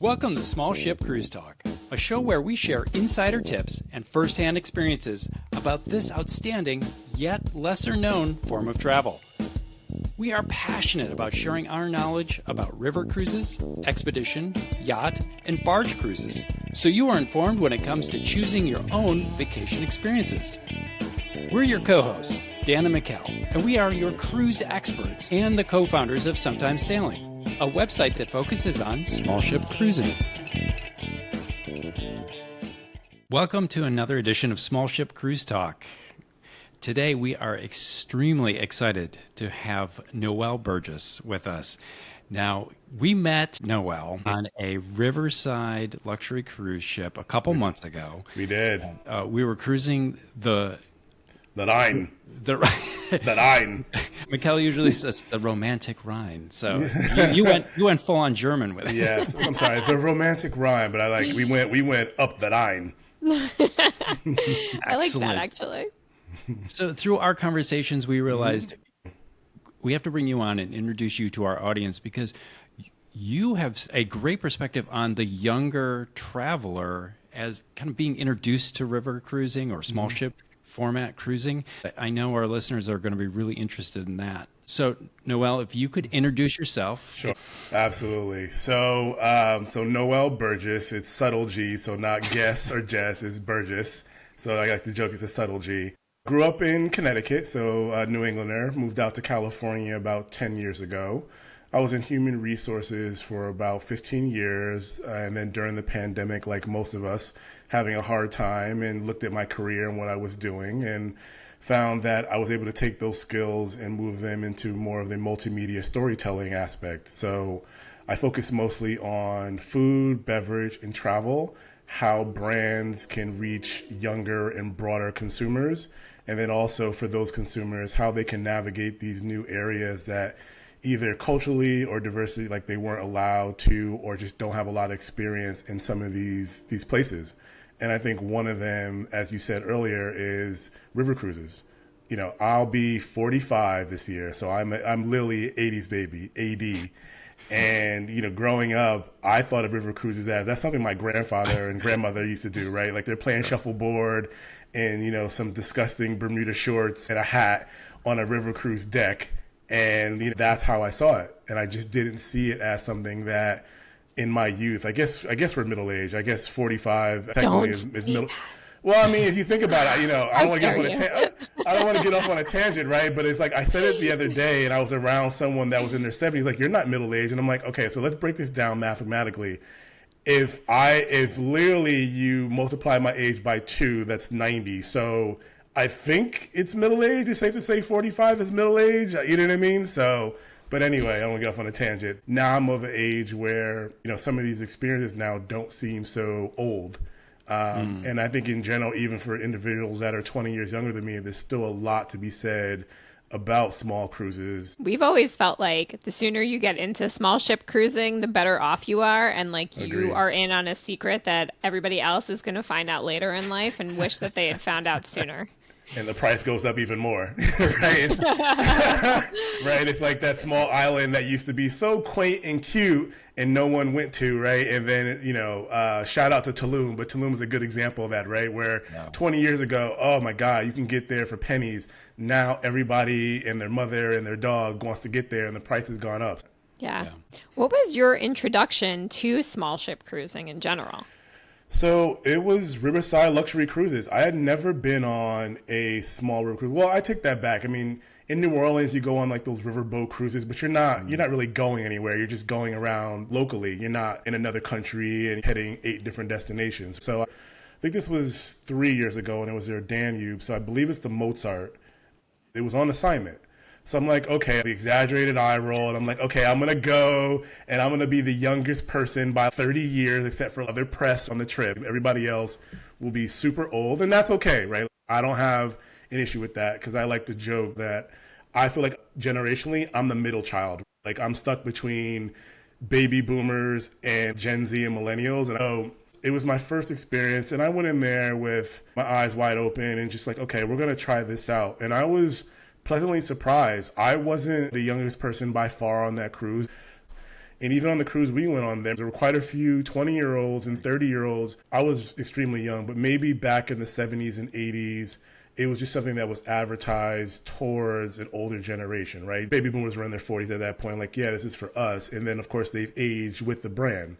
Welcome to Small Ship Cruise Talk, a show where we share insider tips and first-hand experiences about this outstanding, yet lesser-known form of travel. We are passionate about sharing our knowledge about river cruises, expedition, yacht, and barge cruises, so you are informed when it comes to choosing your own vacation experiences. We're your co-hosts, Dan and Mikkel, and we are your cruise experts and the co-founders of Sometimes Sailing, a website that focuses on small ship cruising. Welcome to another edition of Small Ship Cruise Talk. Today we are extremely excited to have Noël Burgess with us. Now, we met Noël on a riverside luxury cruise ship a couple months ago. We did. We were cruising the Rhine. The Rhine. Mikkel usually says the romantic Rhine. So you went full on German with it. Yes, I'm sorry. It's a romantic Rhine, but we went up the Rhine. I like that actually. So through our conversations, we realized we have to bring you on and introduce you to our audience because you have a great perspective on the younger traveler as kind of being introduced to river cruising or small ship format cruising. I know our listeners are going to be really interested in that. So, Noël, if you could introduce yourself. Sure, absolutely. So Noël Burgess, it's subtle G, so not guess or Jess, it's Burgess. So I like to joke it's a subtle G. Grew up in Connecticut, so New Englander, moved out to California about 10 years ago. I was in human resources for about 15 years, and then during the pandemic, like most of us, having a hard time, and looked at my career and what I was doing and found that I was able to take those skills and move them into more of the multimedia storytelling aspect. So I focus mostly on food, beverage, and travel, how brands can reach younger and broader consumers, and then also for those consumers, how they can navigate these new areas that either culturally or diversity, like they weren't allowed to, or just don't have a lot of experience in some of these places. And I think one of them, as you said earlier, is river cruises. You know, I'll be 45 this year, so I'm literally 80s baby, AD. And, you know, growing up, I thought of river cruises as that's something my grandfather and grandmother used to do, right? Like they're playing shuffleboard and, you know, some disgusting Bermuda shorts and a hat on a river cruise deck. And you know, that's how I saw it. And I just didn't see it as something that in my youth, I guess we're middle age. I guess 45 technically is middle. Well, I mean, if you think about it, you know, I don't want to get off on a tangent, right? But it's like I said it the other day and I was around someone that was in their 70s, like, you're not middle age. And I'm like, okay, so let's break this down mathematically. If literally you multiply my age by 2, that's 90. So I think it's middle age. It's safe to say 45 is middle age. You know what I mean? So, but anyway, I don't want to get off on a tangent. Now I'm of an age where, you know, some of these experiences now don't seem so old. And I think in general, even for individuals that are 20 years younger than me, there's still a lot to be said about small cruises. We've always felt like the sooner you get into small ship cruising, the better off you are. And like you are in on a secret that everybody else is going to find out later in life and wish that they had found out sooner. And the price goes up even more, right? Right? It's like that small island that used to be so quaint and cute and no one went to, right? And then, you know, shout out to Tulum, but Tulum is a good example of that, right? Where 20 years ago, oh my God, you can get there for pennies. Now everybody and their mother and their dog wants to get there and the price has gone up. Yeah. What was your introduction to small ship cruising in general? So it was riverside luxury cruises. I had never been on a small river cruise. Well, I take that back. I mean, in New Orleans, you go on like those riverboat cruises, but you're not really going anywhere. You're just going around locally. You're not in another country and heading 8 different destinations. So I think this was 3 years ago and it was their Danube. So I believe it's the Mozart. It was on assignment. So I'm like, okay, the exaggerated eye roll. And I'm like, okay, I'm going to go and I'm going to be the youngest person by 30 years, except for other press on the trip. Everybody else will be super old. And that's okay, right? I don't have an issue with that because I like to joke that I feel like generationally, I'm the middle child. Like I'm stuck between baby boomers and Gen Z and millennials. And oh, it was my first experience. And I went in there with my eyes wide open and just like, okay, we're going to try this out. And I was pleasantly surprised. I wasn't the youngest person by far on that cruise. And even on the cruise we went on there were quite a few 20-year-olds and 30-year-olds. I was extremely young, but maybe back in the 70s and 80s, it was just something that was advertised towards an older generation, right? Baby boomers were in their 40s at that point, like, yeah, this is for us. And then, of course, they've aged with the brand.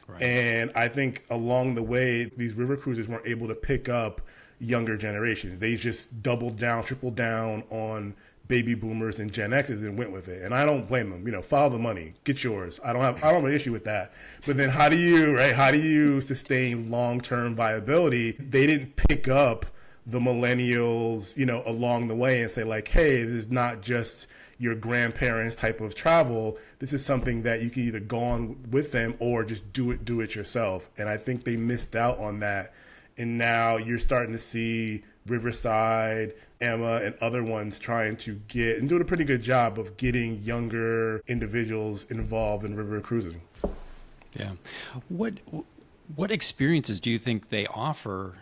Right. And I think along the way, these river cruises weren't able to pick up younger generations. They just doubled down, tripled down on baby boomers and Gen X's and went with it. And I don't blame them. Follow the money, get yours. I don't have an issue with that. But then how do you sustain long-term viability? They didn't pick up the millennials, along the way and say like, hey, this is not just your grandparents type of travel. This is something that you can either go on with them or just do it yourself. And I think they missed out on that. And now you're starting to see Riverside, Emma, and other ones trying to get and doing a pretty good job of getting younger individuals involved in river cruising. Yeah. What experiences do you think they offer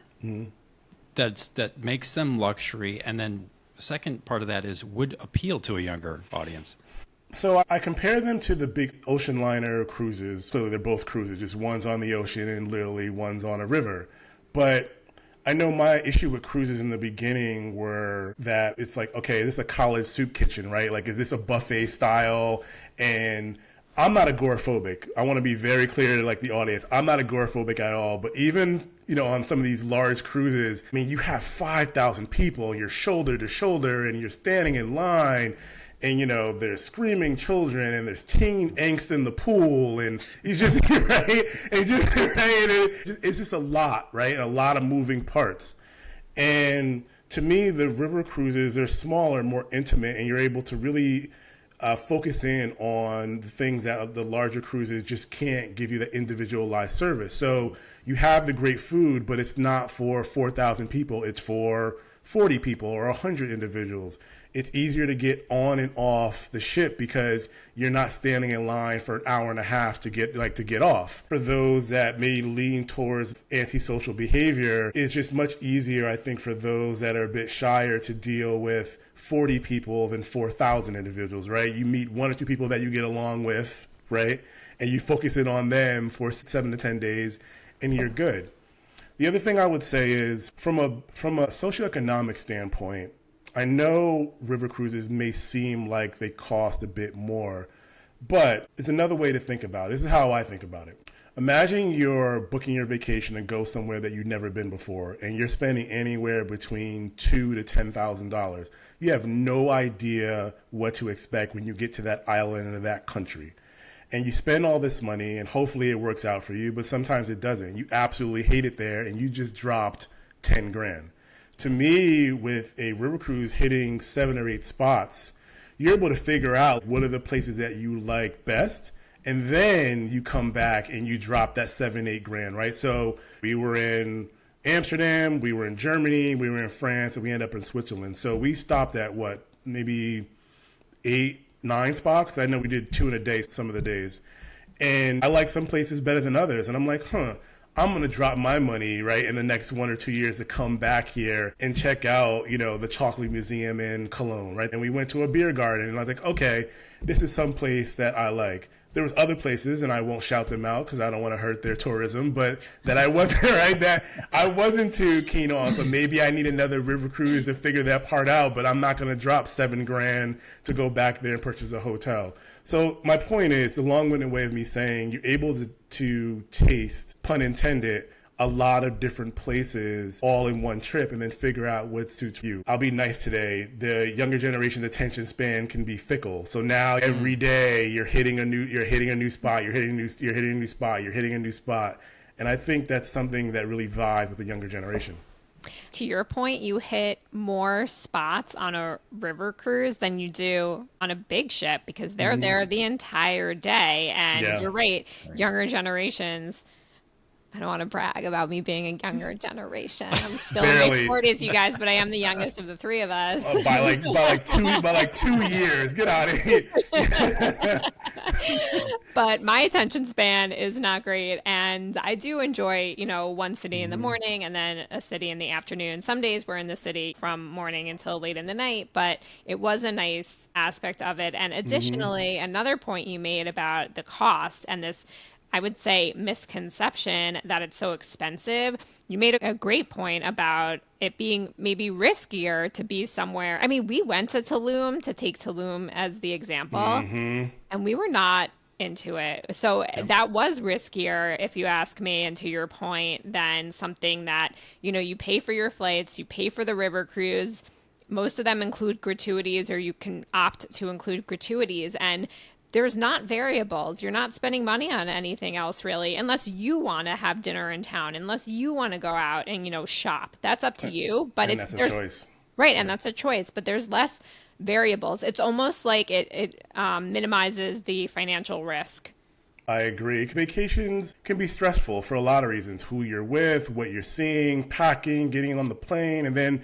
that makes them luxury? And then the second part of that is would appeal to a younger audience? So I compare them to the big ocean liner cruises. Clearly, they're both cruises. Just one's on the ocean and literally one's on a river. But I know my issue with cruises in the beginning were that it's like, okay, this is a college soup kitchen, right? Like, is this a buffet style? And I'm not agoraphobic. I want to be very clear to the audience. I'm not agoraphobic at all. But even, on some of these large cruises, I mean, you have 5,000 people, you're shoulder to shoulder and you're standing in line. And, there's screaming children and there's teen angst in the pool. And you just, right? And just, right? It's just a lot, right? A lot of moving parts. And to me, the river cruises, they're smaller, more intimate, and you're able to really focus in on the things that the larger cruises just can't give you the individualized service. So you have the great food, but it's not for 4,000 people. It's for 40 people or 100 individuals. It's easier to get on and off the ship because you're not standing in line for an hour and a half to get off. For those that may lean towards antisocial behavior, it's just much easier, I think, for those that are a bit shyer to deal with 40 people than 4,000 individuals, right? You meet one or two people that you get along with, right? And you focus in on them for 7 to 10 days and you're good. The other thing I would say is from a socioeconomic standpoint, I know river cruises may seem like they cost a bit more, but it's another way to think about it. This is how I think about it. Imagine you're booking your vacation to go somewhere that you've never been before, and you're spending anywhere between $2,000 to $10,000. You have no idea what to expect when you get to that island or that country. And you spend all this money, and hopefully it works out for you, but sometimes it doesn't. You absolutely hate it there, and you just dropped 10 grand. To me, with a river cruise hitting 7 or 8 spots, you're able to figure out what are the places that you like best, and then you come back and you drop that 7, 8 grand, right? So we were in Amsterdam, we were in Germany, we were in France, and we ended up in Switzerland. So we stopped at maybe 8, 9 spots, because I know we did 2 in a day some of the days. And I like some places better than others. And I'm like, I'm going to drop my money, right, in the next 1 or 2 years to come back here and check out, the Chocolate Museum in Cologne, right? And we went to a beer garden, and I was like, okay, this is some place that I like. There was other places, and I won't shout them out because I don't want to hurt their tourism, but that I wasn't, right, that I wasn't too keen on. So maybe I need another river cruise to figure that part out, but I'm not going to drop 7 grand to go back there and purchase a hotel. So my point is, the long-winded way of me saying you're able to taste, pun intended, a lot of different places all in one trip and then figure out what suits you. I'll be nice today. The younger generation's attention span can be fickle. So now every day you're hitting a new spot, you're hitting a new spot. And I think that's something that really vibes with the younger generation. To your point, you hit more spots on a river cruise than you do on a big ship because they're there the entire day. And you're right, younger generations I don't want to brag about me being a younger generation. I'm still Barely. in my 40s, you guys, but I am the youngest of the three of us. By 2 years. Get out of here. But my attention span is not great. And I do enjoy, one city in the morning and then a city in the afternoon. Some days we're in the city from morning until late in the night, but it was a nice aspect of it. And additionally, another point you made about the cost and this, I would say, misconception that it's so expensive. You made a great point about it being maybe riskier to be somewhere. I mean, we went to Tulum, to take Tulum as the example, and we were not into it. So that was riskier, if you ask me, and to your point, than something that, you pay for your flights, you pay for the river cruise. Most of them include gratuities, or you can opt to include gratuities. And there's not variables. You're not spending money on anything else really, unless you want to have dinner in town, unless you want to go out and, shop. That's up to you. But and that's a choice. Right. And that's a choice. But there's less variables. It's almost like it minimizes the financial risk. I agree. Vacations can be stressful for a lot of reasons. Who you're with, what you're seeing, packing, getting on the plane. And then,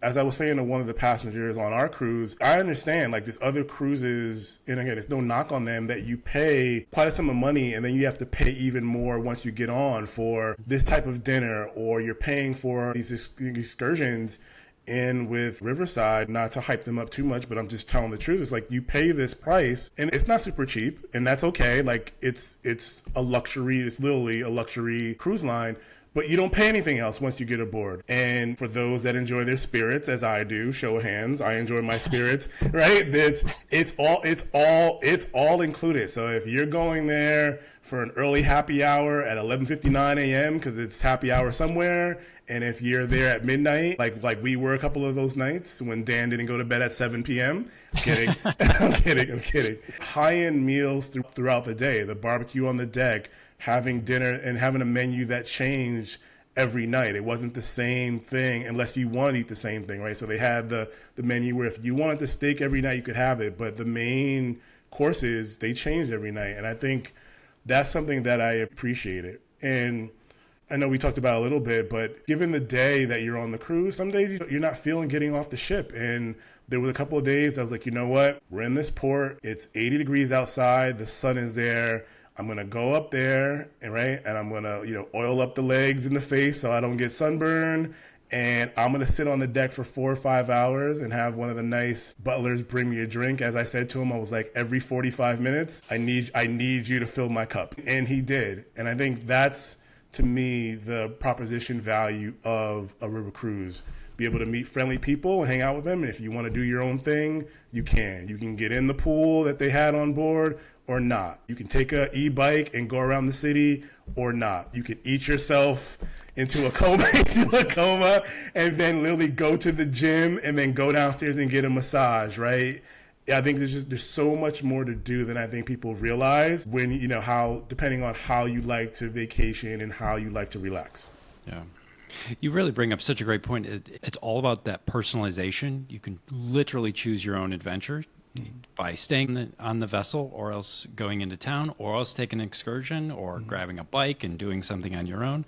as I was saying to one of the passengers on our cruise, I understand like there's other cruises, and again, there's no knock on them, that you pay quite a sum of money and then you have to pay even more once you get on for this type of dinner, or you're paying for these excursions in with Riverside. Not to hype them up too much, but I'm just telling the truth. It's like you pay this price and it's not super cheap, and that's okay. Like it's a luxury. It's literally a luxury cruise line, but you don't pay anything else once you get aboard. And for those that enjoy their spirits, as I do, show of hands, I enjoy my spirits, right? It's all included. So if you're going there for an early happy hour at 11:59 a.m. because it's happy hour somewhere, and if you're there at midnight, like we were a couple of those nights when Dan didn't go to bed at 7 p.m. I'm kidding. I'm kidding. High-end meals throughout the day, the barbecue on the deck, having dinner and having a menu that changed every night. It wasn't the same thing unless you want to eat the same thing, right? So they had the menu where if you wanted the steak every night, you could have it. But the main courses, they changed every night. And I think that's something that I appreciated. And I know we talked about it a little bit, but given the day that you're on the cruise, some days you're not feeling getting off the ship. And there were a couple of days I was like, you know what? We're in this port. It's 80 degrees outside. The sun is there. I'm going to go up there, and I'm going to, oil up the legs and the face so I don't get sunburned. And I'm going to sit on the deck for 4 or 5 hours and have one of the nice butlers bring me a drink. As I said to him, I was like, every 45 minutes, I need you to fill my cup. And he did. And I think that's, to me, the proposition value of a river cruise. Be able to meet friendly people and hang out with them. And if you want to do your own thing, you can. You can get in the pool that they had on board or not. You can take a e-bike and go around the city or not. You can eat yourself into a coma, and then literally go to the gym and then go downstairs and get a massage, right? I think there's so much more to do than I think people realize when, depending on how you like to vacation and how you like to relax. Yeah. You really bring up such a great point. It's all about that personalization. You can literally choose your own adventure by staying on the vessel, or else going into town, or else taking an excursion, or grabbing a bike and doing something on your own.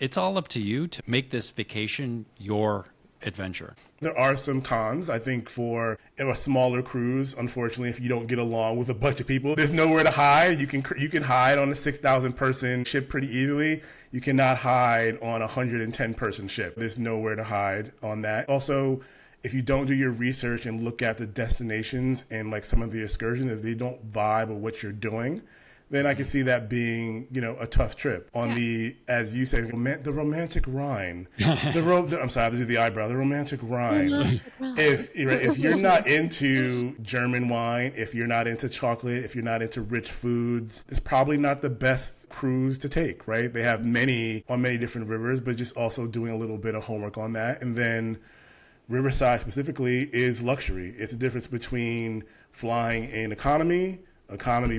It's all up to you to make this vacation your adventure. There are some cons, I think, for a smaller cruise. Unfortunately, if you don't get along with a bunch of people, there's nowhere to hide. You can hide on a 6,000 person ship pretty easily. You cannot hide on a 110 person ship. There's nowhere to hide on that. Also, if you don't do your research and look at the destinations and like some of the excursions, if they don't vibe with what you're doing, then I can see that being, a tough trip. On the, as you say, the romantic Rhine. I'm sorry, I have to do the eyebrow. The romantic Rhine. If you're not into German wine, if you're not into chocolate, if you're not into rich foods, it's probably not the best cruise to take, right? They have many on many different rivers, but just also doing a little bit of homework on that. And then Riverside specifically is luxury. It's the difference between flying in economy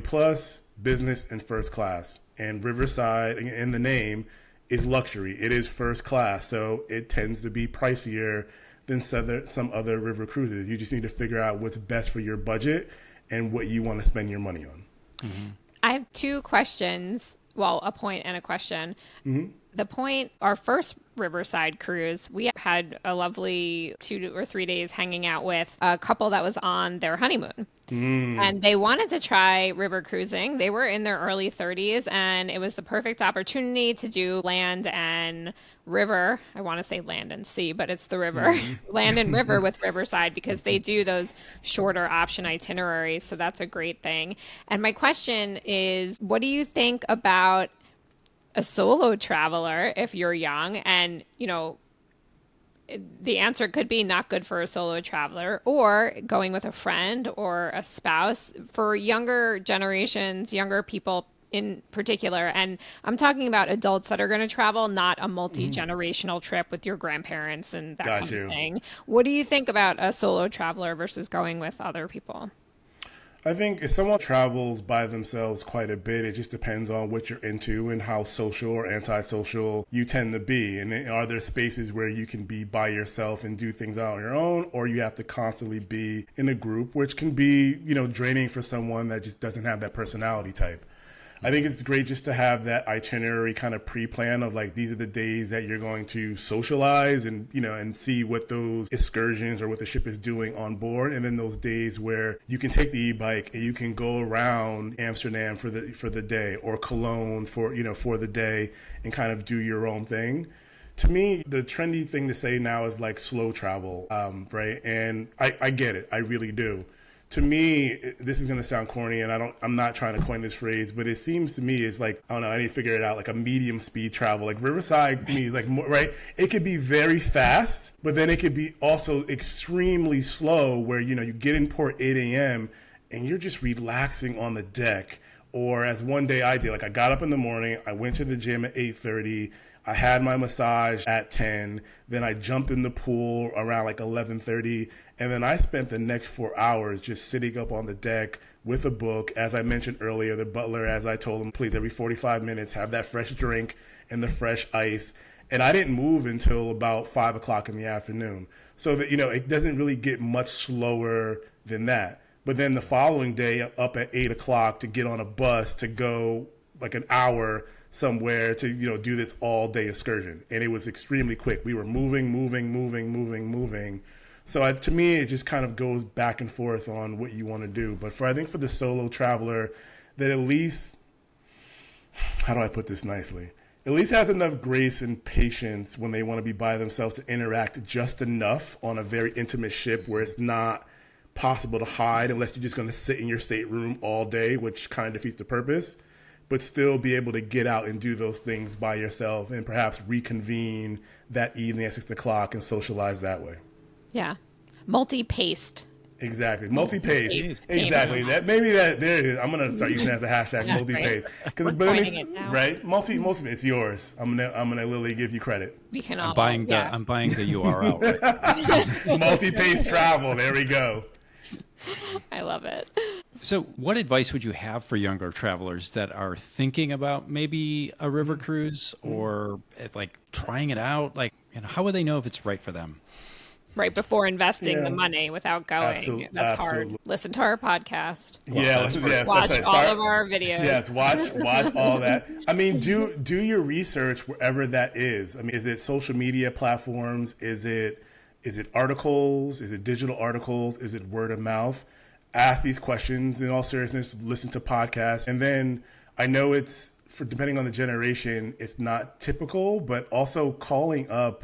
plus, business, and first class. And Riverside, in the name, is luxury. It is first class, so it tends to be pricier than some other river cruises. You just need to figure out what's best for your budget and what you want to spend your money on. I have two questions. well, a point and a question. Mm-hmm. The point, our first Riverside cruise, we had a lovely 2 or 3 days hanging out with a couple that was on their honeymoon. And they wanted to try river cruising. They were in their early 30s, and it was the perfect opportunity to do land and river. I want to say land and sea, but it's the river. Land and river with Riverside, because they do those shorter option itineraries. So that's a great thing. And my question is, what do you think about a solo traveler if you're young? And, you know, the answer could be not good for a solo traveler, or going with a friend or a spouse. For younger generations, younger people in particular, and I'm talking about adults that are going to travel, not a multi-generational trip with your grandparents and that kind of thing. What do you think about a solo traveler versus going with other people? I think if someone travels by themselves quite a bit, it just depends on what you're into and how social or antisocial you tend to be. And are there spaces where you can be by yourself and do things on your own, or you have to constantly be in a group, which can be, you know, draining for someone that just doesn't have that personality type. I think it's great just to have that itinerary kind of pre-plan of like, these are the days that you're going to socialize and, you know, and see what those excursions or what the ship is doing on board. And then those days where you can take the e-bike and you can go around Amsterdam for the day, or Cologne for, you know, for the day, and kind of do your own thing. To me, the trendy thing to say now is like slow travel, right? And I get it. I really do. To me, this is going to sound corny, and I'm not trying to coin this phrase, but it seems to me it's like, I don't know, I need to figure it out, like a medium speed travel. Like Riverside to me, like, right? It could be very fast, but then it could be also extremely slow, where, you know, you get in port 8 a.m. and you're just relaxing on the deck. Or as one day I did, like I got up in the morning, I went to the gym at 8:30, I had my massage at 10, then I jumped in the pool around like 11:30, and then I spent the next 4 hours just sitting up on the deck with a book. As I mentioned earlier, the butler, as I told him, please, every 45 minutes, have that fresh drink and the fresh ice. And I didn't move until about 5 o'clock in the afternoon. So that, you know, it doesn't really get much slower than that. But then the following day, up at 8 o'clock to get on a bus to go like an hour somewhere to, you know, do this all day excursion. And it was extremely quick. We were moving. So to me, it just kind of goes back and forth on what you want to do. But I think for the solo traveler, that at least, how do I put this nicely? At least has enough grace and patience when they want to be by themselves to interact just enough on a very intimate ship where it's not possible to hide unless you're just going to sit in your stateroom all day, which kind of defeats the purpose, but still be able to get out and do those things by yourself and perhaps reconvene that evening at 6 o'clock and socialize that way. Yeah. Multi-paced. Exactly. Multi-paced. Exactly. That maybe that there it is. I'm gonna start using that as a hashtag, multi-paced. Right? Multi it's yours. I'm gonna Lily give you credit. We can all I'm buying the URL. Right? Multi-paced travel. There we go. I love it. So what advice would you have for younger travelers that are thinking about maybe a river cruise or like trying it out? Like, you know, how would they know if it's right for them? Right before investing the money without going. That's hard. Listen to our podcast. Watch all of our videos. Yes, watch all that. I mean, do your research wherever that is. I mean, is it social media platforms? Is it articles? Is it digital articles? Is it word of mouth? Ask these questions in all seriousness. Listen to podcasts, and then I know it's depending on the generation, it's not typical, but also calling up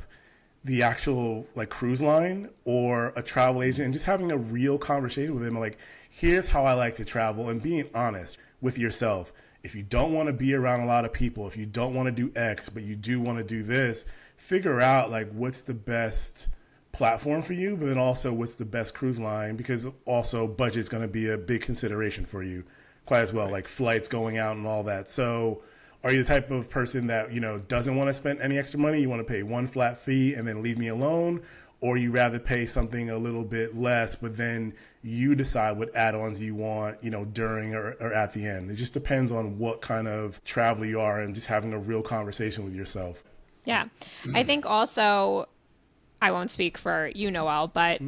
the actual like cruise line or a travel agent and just having a real conversation with them. Like, here's how I like to travel, and being honest with yourself. If you don't want to be around a lot of people, if you don't want to do X, but you do want to do this, figure out like what's the best platform for you, but then also what's the best cruise line, because also budget's going to be a big consideration for you quite as well, like flights going out and all that. So are you the type of person that, you know, doesn't want to spend any extra money? You want to pay one flat fee and then leave me alone? Or you rather pay something a little bit less, but then you decide what add-ons you want, you know, during or at the end? It just depends on what kind of traveler you are and just having a real conversation with yourself. Yeah. I think also, I won't speak for you, Noel, but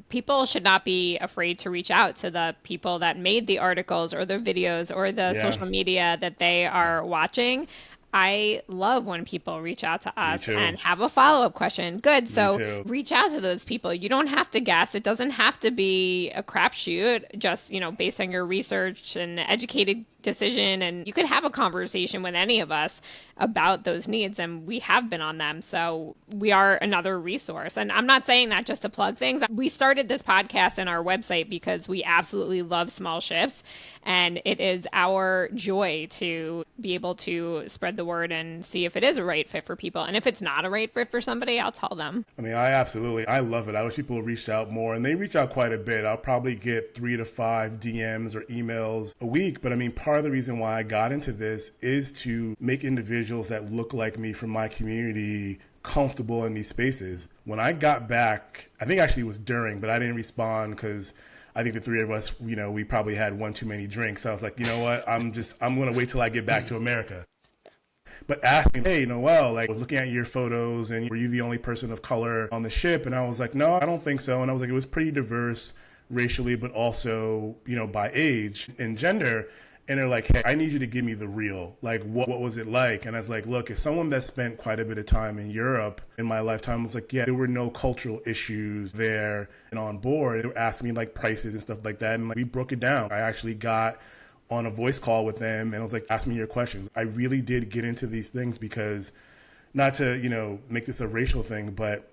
people should not be afraid to reach out to the people that made the articles or the videos or the social media that they are watching. I love when people reach out to us and have a follow-up question. Good. So reach out to those people. You don't have to guess. It doesn't have to be a crapshoot, just, based on your research and educated decision. And you could have a conversation with any of us about those needs. And we have been on them. So we are another resource. And I'm not saying that just to plug things. We started this podcast and our website because we absolutely love small shifts. And it is our joy to be able to spread the word and see if it is a right fit for people. And if it's not a right fit for somebody, I'll tell them. I mean, I love it. I wish people reached out more, and they reach out quite a bit. I'll probably get 3 to 5 DMs or emails a week. But I mean, part of the reason why I got into this is to make individuals that look like me from my community comfortable in these spaces. When I got back, I think actually it was during, but I didn't respond because I think the three of us, we probably had one too many drinks. So I was like, you know what? I'm going to wait till I get back to America. But asked me, hey, Noel, I was looking at your photos and were you the only person of color on the ship? And I was like, no, I don't think so. And I was like, it was pretty diverse racially, but also, by age and gender. And they're like, hey, I need you to give me the real. Like, what was it like? And I was like, look, as someone that spent quite a bit of time in Europe in my lifetime, I was like, yeah, there were no cultural issues there and on board. They were asking me like prices and stuff like that. And we broke it down. I actually got on a voice call with them and I was like, ask me your questions. I really did get into these things because, not to, make this a racial thing, but,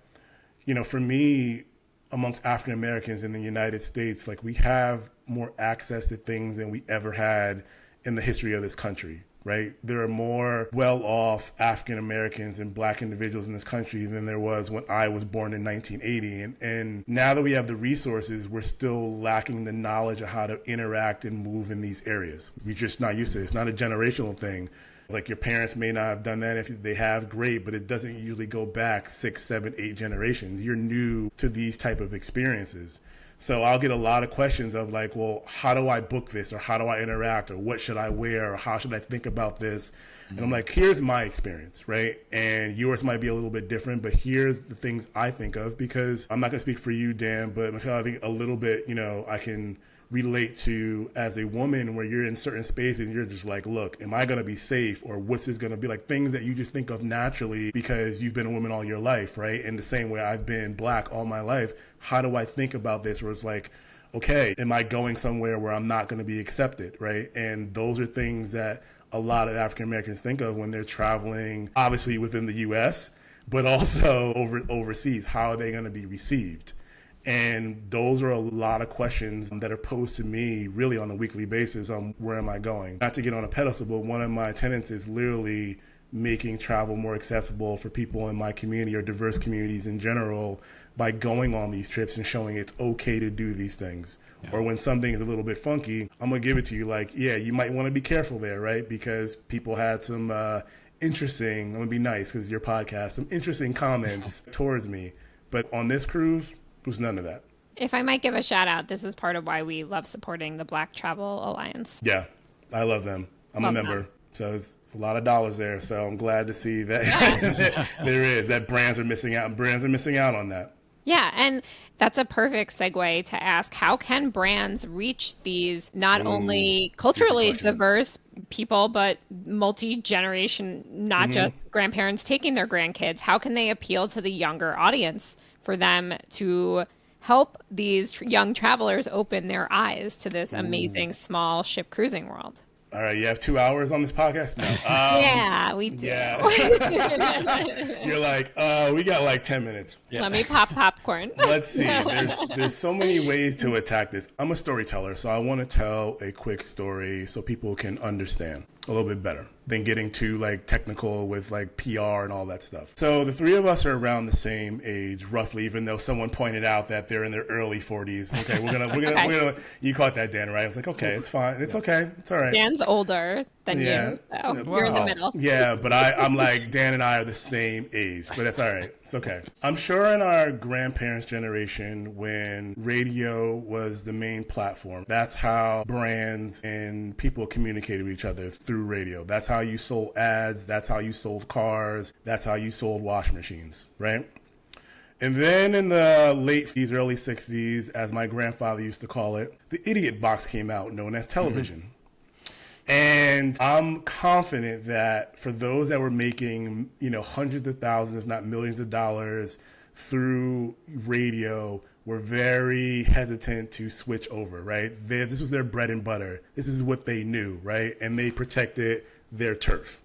for me, amongst African Americans in the United States, like we have more access to things than we ever had in the history of this country, right? There are more well-off African Americans and Black individuals in this country than there was when I was born in 1980. And now that we have the resources, we're still lacking the knowledge of how to interact and move in these areas. We're just not used to it. It's not a generational thing. Like your parents may not have done that. If they have, great, but it doesn't usually go back 6, 7, 8 generations. You're new to these type of experiences. So I'll get a lot of questions of like, well, how do I book this? Or how do I interact? Or what should I wear? Or how should I think about this? Mm-hmm. And I'm like, here's my experience, right? And yours might be a little bit different, but here's the things I think of, because I'm not going to speak for you, Dan, but I think a little bit, I can relate to as a woman where you're in certain spaces and you're just like, look, am I going to be safe? Or what's this going to be? Like things that you just think of naturally because you've been a woman all your life, right? In the same way I've been Black all my life. How do I think about this? Where it's like, okay, am I going somewhere where I'm not going to be accepted, right? And those are things that a lot of African Americans think of when they're traveling, obviously within the U.S., but also overseas. How are they going to be received? And those are a lot of questions that are posed to me really on a weekly basis on where am I going? Not to get on a pedestal, but one of my tenets is literally making travel more accessible for people in my community or diverse communities in general by going on these trips and showing it's okay to do these things. Yeah. Or when something is a little bit funky, I'm going to give it to you like, yeah, you might want to be careful there, right? Because people had some interesting, I'm going to be nice because it's your podcast, some interesting comments towards me. But on this cruise, was none of that. If I might give a shout out, this is part of why we love supporting the Black Travel Alliance. Yeah, I love them. I'm a member. Them. So it's a lot of dollars there. So I'm glad to see that that brands are missing out. Brands are missing out on that. Yeah, and that's a perfect segue to ask, how can brands reach these not only culturally diverse people, but multi-generation, not just grandparents taking their grandkids? How can they appeal to the younger audience for them to help these young travelers open their eyes to this amazing small ship cruising world? All right, you have 2 hours on this podcast? No. Yeah, we do. Yeah. You're like, we got like 10 minutes. Yeah. Let me pop popcorn. Let's see. There's so many ways to attack this. I'm a storyteller, so I want to tell a quick story so people can understand a little bit better than getting too like technical with like PR and all that stuff. So the three of us are around the same age, roughly, even though someone pointed out that they're in their early 40s. Okay, we're gonna you caught that, Dan, right? I was like, okay, it's fine. It's okay. It's all right. Dan's older than you, so you're in the middle. Yeah, but I'm like, Dan and I are the same age, but that's all right. It's okay. I'm sure in our grandparents' generation, when radio was the main platform, that's how brands and people communicated with each other, through radio. That's how you sold ads. That's how you sold cars. That's how you sold washing machines, right? And then in the late 50s, early 60s, as my grandfather used to call it, the idiot box came out, known as television. And I'm confident that for those that were making, hundreds of thousands, if not millions of dollars through radio, were very hesitant to switch over, right? This was their bread and butter. This is what they knew, right? And they protected their turf.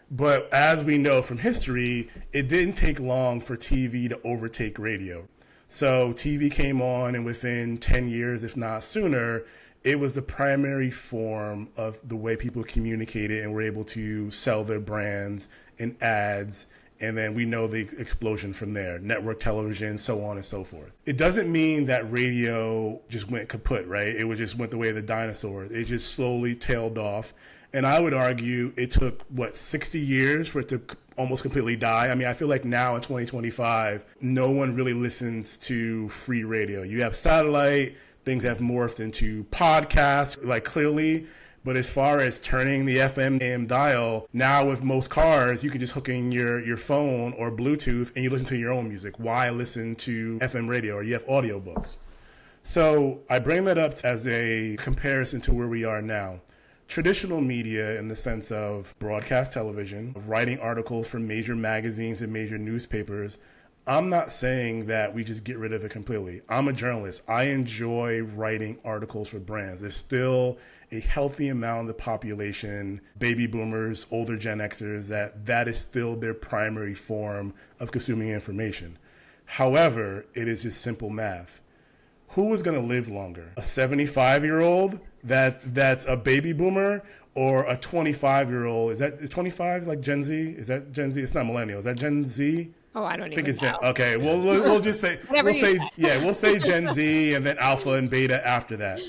But as we know from history, it didn't take long for TV to overtake radio. So TV came on, and within 10 years, if not sooner, it was the primary form of the way people communicated and were able to sell their brands in ads. And then we know the explosion from there, network television, so on and so forth. It doesn't mean that radio just went kaput, right? It just went the way of the dinosaurs. It just slowly tailed off. And I would argue it took, 60 years for it to almost completely die? I mean, I feel like now in 2025, no one really listens to free radio. You have satellite, things have morphed into podcasts, clearly. But as far as turning the FM AM dial, now with most cars, you can just hook in your phone or Bluetooth and you listen to your own music. Why listen to FM radio, or you have audiobooks? So I bring that up as a comparison to where we are now. Traditional media, in the sense of broadcast television, writing articles for major magazines and major newspapers, I'm not saying that we just get rid of it completely. I'm a journalist. I enjoy writing articles for brands. There's still a healthy amount of the population, baby boomers, older Gen Xers, that is still their primary form of consuming information. However, it is just simple math. Who is going to live longer? A 75-year-old that's a baby boomer, or a 25-year-old? Is 25 like Gen Z? Is that Gen Z? It's not millennial. Is that Gen Z? Oh, I don't think even it's know. Okay, we'll just say we'll say Gen Z, and then Alpha and Beta after that.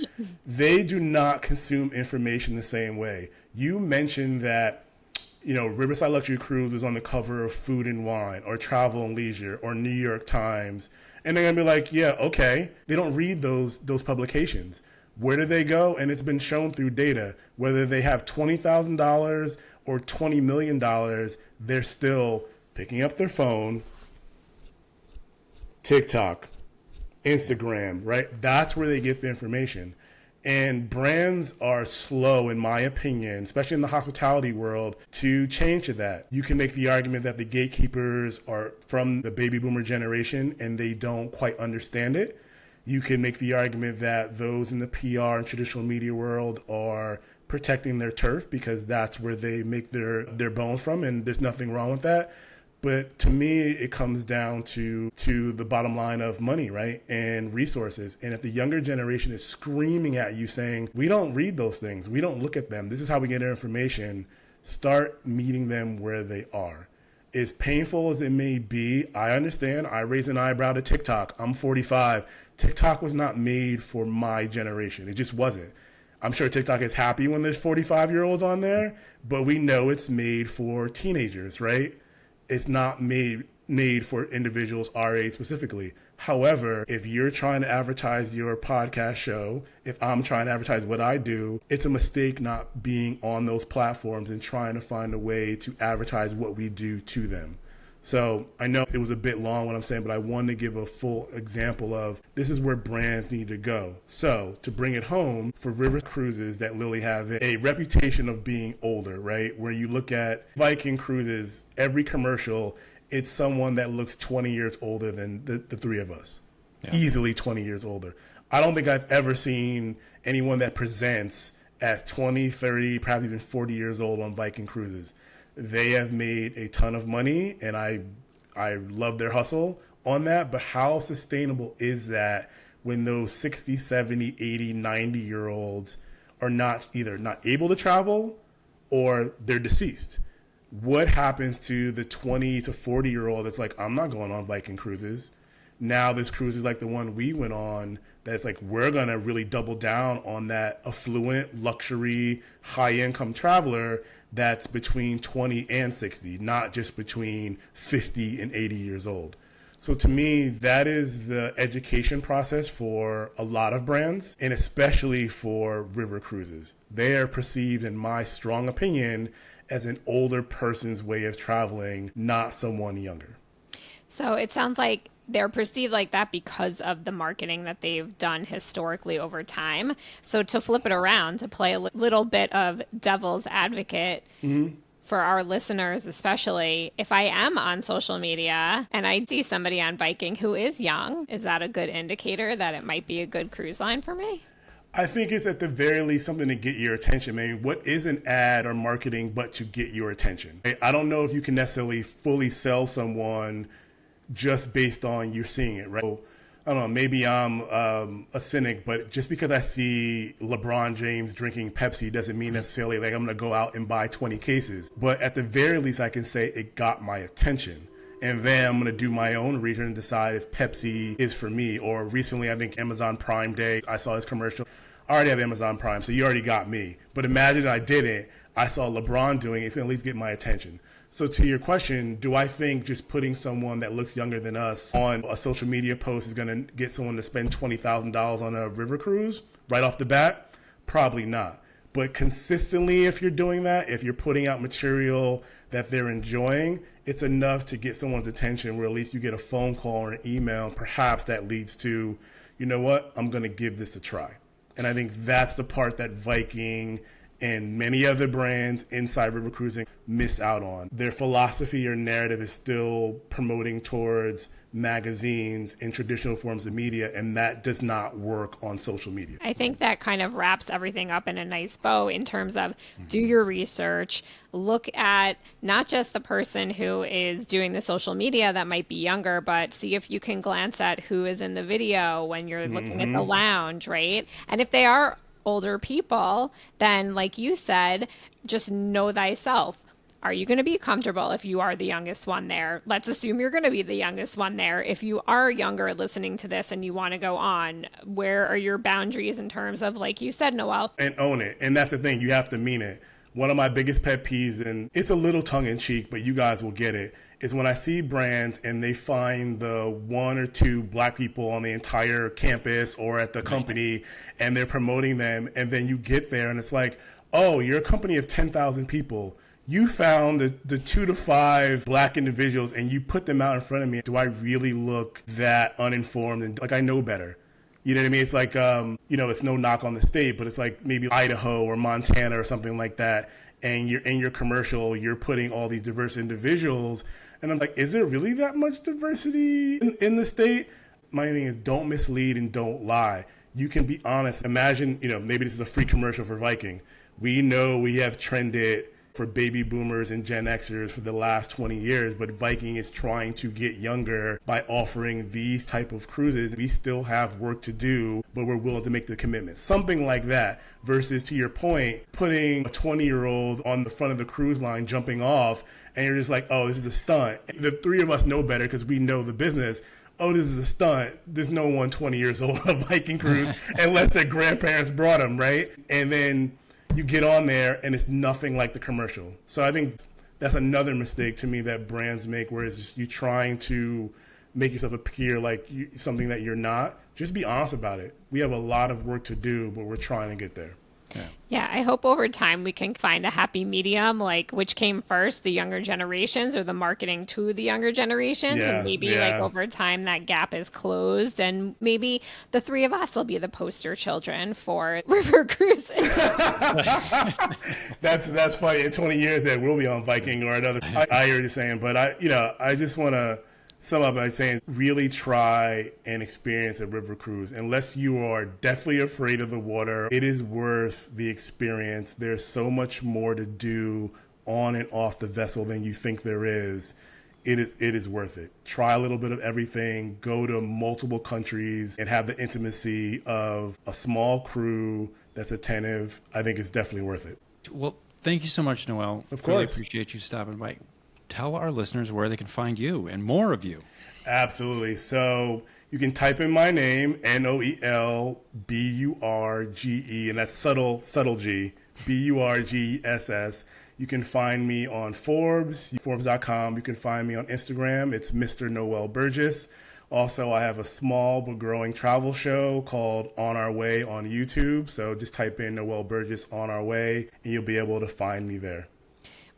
They do not consume information the same way. You mentioned that Riverside Luxury Cruise was on the cover of Food and Wine or Travel and Leisure or New York Times, and they're gonna be like, yeah, okay. They don't read those publications. Where do they go? And it's been shown through data, whether they have $20,000 or $20 million, they're still picking up their phone, TikTok, Instagram, right? That's where they get the information. And brands are slow, in my opinion, especially in the hospitality world, to change to that. You can make the argument that the gatekeepers are from the baby boomer generation and they don't quite understand it. You can make the argument that those in the PR and traditional media world are protecting their turf because that's where they make their bones from, and there's nothing wrong with that. But to me, it comes down to the bottom line of money, right? And resources. And if the younger generation is screaming at you saying, we don't read those things, we don't look at them, this is how we get our information, start meeting them where they are. As painful as it may be, I understand. I raise an eyebrow to TikTok. I'm 45. TikTok was not made for my generation. It just wasn't. I'm sure TikTok is happy when there's 45-year-olds on there, but we know it's made for teenagers, right? It's not made for individuals our age specifically. However, if you're trying to advertise your podcast show, if I'm trying to advertise what I do, it's a mistake not being on those platforms and trying to find a way to advertise what we do to them. So I know it was a bit long what I'm saying, but I wanted to give a full example of this is where brands need to go. So to bring it home, for river cruises that literally have a reputation of being older, right? Where you look at Viking cruises, every commercial, it's someone that looks 20 years older than the three of us. Yeah. Easily 20 years older. I don't think I've ever seen anyone that presents as 20, 30, perhaps even 40 years old on Viking cruises. They have made a ton of money, and I love their hustle on that. But how sustainable is that when those 60, 70, 80, 90-year-olds are either not able to travel or they're deceased? What happens to the 20 to 40-year-old that's like, I'm not going on Viking cruises? Now this cruise is like the one we went on that's like, we're going to really double down on that affluent, luxury, high-income traveler that's between 20 and 60, not just between 50 and 80 years old. So to me, that is the education process for a lot of brands, and especially for river cruises. They are perceived, in my strong opinion, as an older person's way of traveling, not someone younger. So it sounds like they're perceived like that because of the marketing that they've done historically over time. So to flip it around, to play a little bit of devil's advocate, for our listeners, especially, if I am on social media and I see somebody on Viking who is young, is that a good indicator that it might be a good cruise line for me? I think it's at the very least something to get your attention, man. What is an ad or marketing but to get your attention? I don't know if you can necessarily fully sell someone just based on you seeing it, right? So, I don't know, maybe I'm a cynic, but just because I see LeBron James drinking Pepsi doesn't mean necessarily like I'm going to go out and buy 20 cases. But at the very least, I can say it got my attention. And then I'm going to do my own research and decide if Pepsi is for me. Or recently, I think Amazon Prime Day, I saw his commercial. I already have Amazon Prime, so you already got me. But imagine I didn't. I saw LeBron doing it. It's going to at least get my attention. So to your question, do I think just putting someone that looks younger than us on a social media post is going to get someone to spend $20,000 on a river cruise right off the bat? Probably not. But consistently, if you're doing that, if you're putting out material that they're enjoying, it's enough to get someone's attention where at least you get a phone call or an email. Perhaps that leads to, you know what, I'm going to give this a try. And I think that's the part that Viking and many other brands inside river cruising miss out on. Their philosophy or narrative is still promoting towards magazines and traditional forms of media, and that does not work on social media. I think that kind of wraps everything up in a nice bow in terms of do your research, look at not just the person who is doing the social media that might be younger, but see if you can glance at who is in the video when you're looking at the lounge, right? And if they are older people, then like you said, just know thyself. Are you going to be comfortable if you are the youngest one there? Let's assume you're going to be the youngest one there. If you are younger listening to this and you want to go on, where are your boundaries in terms of, like you said, Noel? And own it. And that's the thing. You have to mean it. One of my biggest pet peeves, and it's a little tongue in cheek, but you guys will get it, is when I see brands and they find the one or two black people on the entire campus or at the company and they're promoting them. And then you get there and it's like, oh, you're a company of 10,000 people. You found the 2 to 5 black individuals and you put them out in front of me. Do I really look that uninformed and like I know better? You know what I mean? It's like, it's no knock on the state, but it's like maybe Idaho or Montana or something like that. And you're in your commercial, you're putting all these diverse individuals. And I'm like, is there really that much diversity in the state? My thing is don't mislead and don't lie. You can be honest. Imagine, maybe this is a free commercial for Viking. We know we have trended for baby boomers and Gen Xers for the last 20 years, but Viking is trying to get younger by offering these type of cruises. We still have work to do, but we're willing to make the commitment. Something like that versus, to your point, putting a 20-year-old on the front of the cruise line jumping off and you're just like, oh, this is a stunt. The three of us know better because we know the business. Oh, this is a stunt. There's no one 20 years old on a Viking cruise unless their grandparents brought them, right? And then you get on there and it's nothing like the commercial. So I think that's another mistake to me that brands make, where it's just you trying to make yourself appear like something that you're not. Just be honest about it. We have a lot of work to do, but we're trying to get there. Yeah, I hope over time we can find a happy medium, like which came first, the younger generations or the marketing to the younger generations. And maybe like over time that gap is closed and maybe the three of us will be the poster children for river cruising. That's funny. In 20 years that we'll be on Viking or another. I hear you saying, but I just want to sum up by saying really try and experience a river cruise. Unless you are deathly afraid of the water, it is worth the experience. There's so much more to do on and off the vessel than you think there is. It is worth it. Try a little bit of everything, go to multiple countries and have the intimacy of a small crew that's attentive. I think it's definitely worth it. Well, thank you so much, Noel. Of course. Really appreciate you stopping by. Tell our listeners where they can find you and more of you. Absolutely. So you can type in my name, NoelBurgess, and that's subtle G, Burgess. You can find me on Forbes, Forbes.com. You can find me on Instagram. It's Mr. Noël Burgess. Also, I have a small but growing travel show called On Our Way on YouTube. So just type in Noël Burgess On Our Way, and you'll be able to find me there.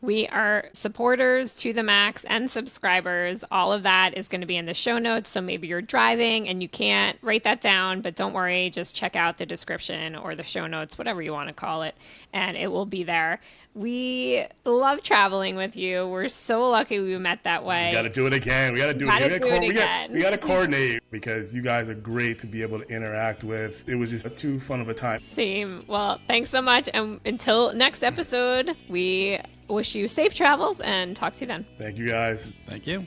We are supporters to the max and subscribers. All of that is going to be in the show notes. So maybe you're driving and you can't write that down, but don't worry, just check out the description or the show notes, whatever you want to call it, and it will be there. We love traveling with you. We're so lucky we met that way. We got to do it again. We got to do it again. We got to coordinate because you guys are great to be able to interact with. It was just too fun of a time. Same. Well, thanks so much. And until next episode, we wish you safe travels and talk to you then. Thank you, guys. Thank you.